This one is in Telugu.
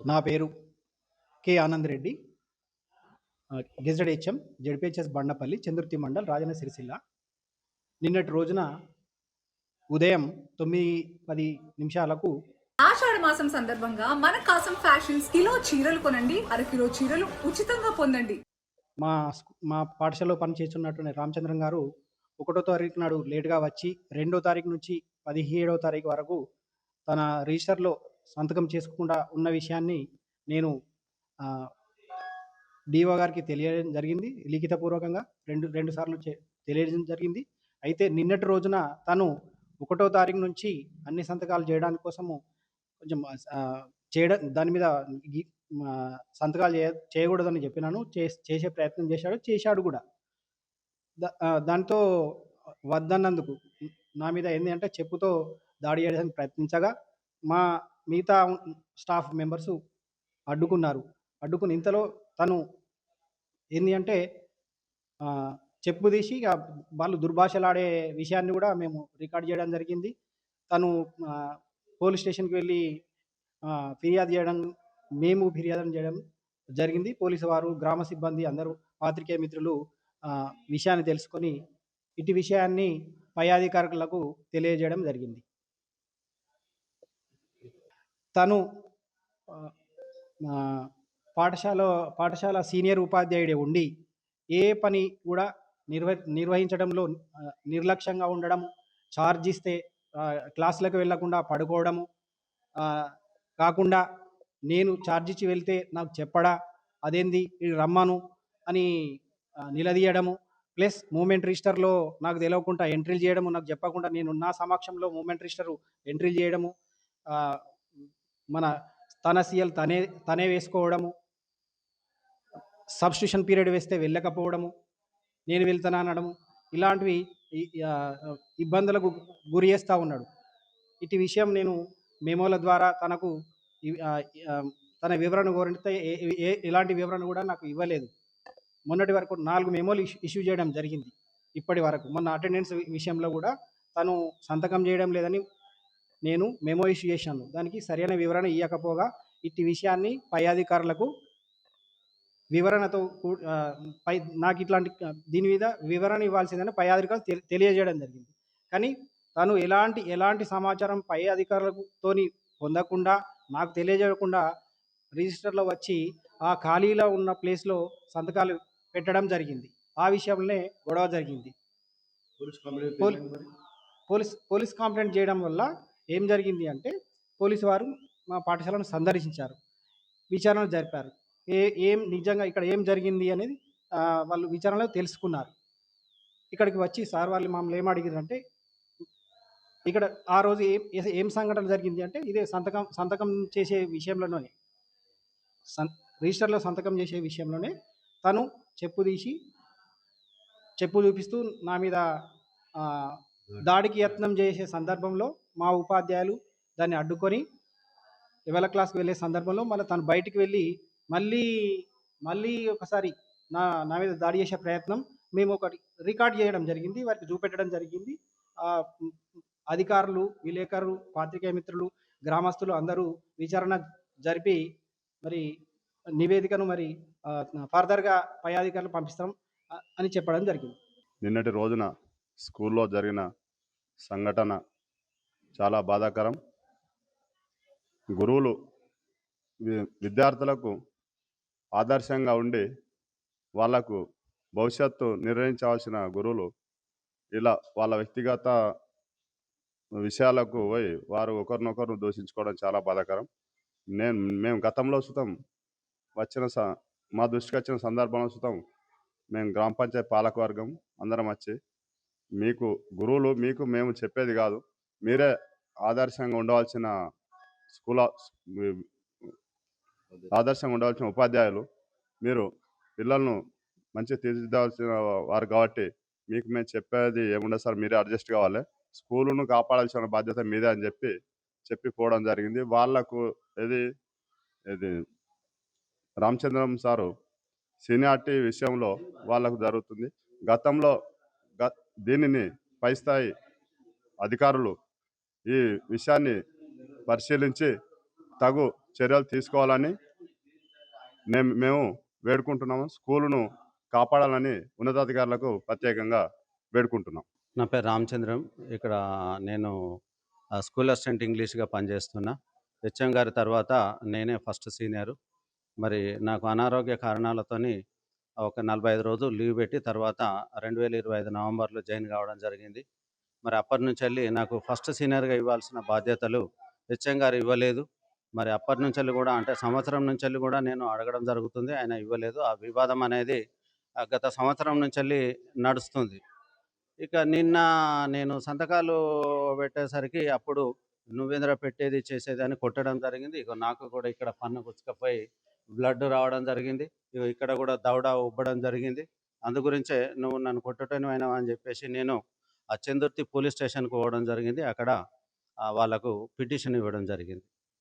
నా పేరు K. Anand Reddy. Gazetted HM, ZPHS Bandapalli, Chandurthi mandal, Rajanna Sircilla. నిన్నటి రోజున ఉదయం 9:10 ఆషాఢ మాసం సందర్భంగా మన కాసం ఫ్యాషన్స్ కిలో చీరలు కొనండి, అరకిలో చీరలు ఉచితంగా పొందండి. మా పాఠశాలలో పనిచేస్తున్నటువంటి రామచంద్రం గారు 1వ తారీఖు నాడు లేట్గా వచ్చి 2వ తారీఖు నుంచి 17వ తారీఖు వరకు తన రిజిస్టర్లో సంతకం చేసుకోకుండా ఉన్న విషయాన్ని నేను డిఓ గారికి తెలియజేయడం జరిగింది. లిఖితపూర్వకంగా రెండు సార్లు తెలియజేయడం జరిగింది. అయితే నిన్నటి రోజున తను 1వ తారీఖు నుంచి అన్ని సంతకాలు చేయడానికి కోసము కొంచెం చేయడం దాని మీద సంతకాలు చేయకూడదని చెప్పినాను. చేసే ప్రయత్నం చేశాడు కూడా. దాంతో వద్దన్నందుకు నా మీద ఏంది అంటే చెప్పుతో దాడి చేయడానికి ప్రయత్నించగా మా మిగతా స్టాఫ్ మెంబర్స్ అడ్డుకుని ఇంతలో తను ఏంది అంటే చెప్పు తీసి వాళ్ళు దుర్భాషలాడే విషయాన్ని కూడా మేము రికార్డ్ చేయడం జరిగింది. తను పోలీస్ స్టేషన్కి వెళ్ళి ఫిర్యాదు చేయడం జరిగింది. పోలీసు వారు, గ్రామ సిబ్బంది అందరూ, పాత్రికేయ మిత్రులు విషయాన్ని తెలుసుకొని ఇటు విషయాన్ని పై అధికారులకు తెలియజేయడం జరిగింది. తను పాఠశాల సీనియర్ ఉపాధ్యాయుడే ఉండి ఏ పని కూడా నిర్వహించడంలో నిర్లక్ష్యంగా ఉండడం, ఛార్జ్ ఇస్తే క్లాసులకు వెళ్లకుండా పడుకోవడము కాకుండా నేను ఛార్జ్ ఇచ్చి వెళ్తే నాకు చెప్పడా, అదేంది రమ్మను అని నిలదీయడము, ప్లస్ మూమెంట్ రిజిస్టర్లో నాకు తెలియకుండా ఎంట్రీలు చేయడము, నాకు చెప్పకుండా నేను నా సమక్షంలో మూమెంట్ రిజిస్టర్ ఎంట్రీలు చేయడము, మన తన సీఎల్ తనే వేసుకోవడము, సబ్స్టిట్యూషన్ పీరియడ్ వేస్తే వెళ్ళకపోవడము, నేను వెళ్తానా అనడము, ఇలాంటివి ఇబ్బందులకు గురి చేస్తూ ఉన్నాడు. ఇటు విషయం నేను మెమోల ద్వారా తనకు తన వివరణ కోరితే ఎలాంటి వివరణ కూడా నాకు ఇవ్వలేదు. మొన్నటి వరకు 4 మెమోలు ఇష్యూ చేయడం జరిగింది. ఇప్పటి వరకు మొన్న అటెండెన్స్ విషయంలో కూడా తను సంతకం చేయడం లేదని నేను మెమో ఇష్యూ చేశాను. దానికి సరైన వివరణ ఇవ్వకపోగా ఇట్టి విషయాన్ని పై అధికారులకు వివరణతో నాకు ఇట్లాంటి దీని మీద వివరణ ఇవ్వాల్సిందని పై అధికారులు తెలియజేయడం జరిగింది. కానీ తను ఎలాంటి సమాచారం పై అధికారులతోని పొందకుండా, నాకు తెలియజేయకుండా రిజిస్టర్లో వచ్చి ఆ ఖాళీలో ఉన్న ప్లేస్లో సంతకాలు పెట్టడం జరిగింది. ఆ విషయంలోనే గొడవ జరిగింది. పోలీస్ కంప్లైంట్ చేయడం వల్ల ఏం జరిగింది అంటే, పోలీసు వారు మా పాఠశాలను సందర్శించారు, విచారణ జరిపారు. నిజంగా ఇక్కడ ఏం జరిగింది అనేది వాళ్ళు విచారణలో తెలుసుకున్నారు. ఇక్కడికి వచ్చి సార్ వాళ్ళు మమ్మల్ని ఏం అడిగారంటే, ఇక్కడ ఆ రోజు ఏం సంఘటన జరిగింది అంటే, ఇదే సంతకం చేసే విషయంలోనే, రిజిస్టర్లో సంతకం చేసే విషయంలోనే తను చెప్పు చూపిస్తూ నా మీద దాడికి యత్నం చేసే సందర్భంలో మా ఉపాధ్యాయులు దాన్ని అడ్డుకొని ఎవల క్లాస్కి వెళ్ళే సందర్భంలో మళ్ళీ తను బయటికి వెళ్ళి మళ్ళీ ఒకసారి నా మీద దాడి చేసే ప్రయత్నం మేము ఒకటి రికార్డ్ చేయడం జరిగింది, వారికి చూపెట్టడం జరిగింది. అధికారులు, విలేకరులు, పాత్రికేయ మిత్రులు, గ్రామస్తులు అందరూ విచారణ జరిపి మరి నివేదికను మరి ఫర్దర్గా పై అధికారులు పంపిస్తాం అని చెప్పడం జరిగింది. నిన్నటి రోజున స్కూల్లో జరిగిన సంఘటన చాలా బాధాకరం. గురువులు విద్యార్థులకు ఆదర్శంగా ఉండి వాళ్లకు భవిష్యత్తు నిర్వహించవలసిన గురువులు ఇలా వాళ్ళ వ్యక్తిగత విషయాలకు పోయి వారు ఒకరినొకరు దూషించుకోవడం చాలా బాధాకరం. మేము గతంలో సుతం మా దృష్టికి వచ్చిన సందర్భంలో సుతం మేము గ్రామ పంచాయతీ పాలకవర్గం అందరం వచ్చి గురువులు మేము చెప్పేది కాదు, మీరే ఆదర్శంగా ఉండవలసిన ఉపాధ్యాయులు, మీరు పిల్లలను మంచిగా తీర్చిదిద్దవలసిన వారు కాబట్టి మేము చెప్పేది ఏముండదు సార్, మీరే అడ్జస్ట్ కావాలి, స్కూలును కాపాడాల్సిన బాధ్యత మీదే అని చెప్పిపోవడం జరిగింది. వాళ్లకు ఇది రామచంద్రం సారు సీనియారిటీ విషయంలో వాళ్ళకు జరుగుతుంది. గతంలో దీనిని పై స్థాయి అధికారులు ఈ విషయాన్ని పరిశీలించి తగు చర్యలు తీసుకోవాలని మేము వేడుకుంటున్నాము. స్కూలును కాపాడాలని ఉన్నతాధికారులకు ప్రత్యేకంగా వేడుకుంటున్నాం. నా పేరు రామచంద్రం. ఇక్కడ నేను స్కూల్ అసిస్టెంట్ ఇంగ్లీష్‌గా పనిచేస్తున్నా. హెచ్ఎం గారి తర్వాత నేనే ఫస్ట్ సీనియరు. మరి నాకు అనారోగ్య కారణాలతోని ఒక 45 రోజులు లీవ్ పెట్టి తర్వాత 2025 నవంబర్‌లో జాయిన్ కావడం జరిగింది. మరి అప్పటినుంచెల్లి నాకు ఫస్ట్ సీనియర్‌గా ఇవ్వాల్సిన బాధ్యతలు హెచ్ఎం గారు ఇవ్వలేదు. మరి అప్పటినుంచెల్లి కూడా అంటే సంవత్సరం నుంచెల్లి కూడా నేను అడగడం జరుగుతుంది. ఆయన ఇవ్వలేదు. ఆ వివాదం అనేది గత సంవత్సరం నుంచెల్లి నడుస్తుంది. ఇక నిన్న నేను సంతకాలు పెట్టేసరికి అప్పుడు "నువ్వేందిరా పెట్టేది, చేసేది" అని కొట్టడం జరిగింది. ఇగో నాకు కూడా ఇక్కడ పన్ను గుచ్చుకపోయి బ్లడ్ రావడం జరిగింది. ఇగో ఇక్కడ కూడా దవడ ఉబ్బడం జరిగింది. అందు గురించే "నువ్వు నన్ను కొట్టేటోనివైనావా" అని చెప్పేసి నేను ఆ చందుర్తి పోలీస్ స్టేషన్‌కి పోవడం జరిగింది. అక్కడ వాళ్ళకు పిటిషన్ ఇవ్వడం జరిగింది.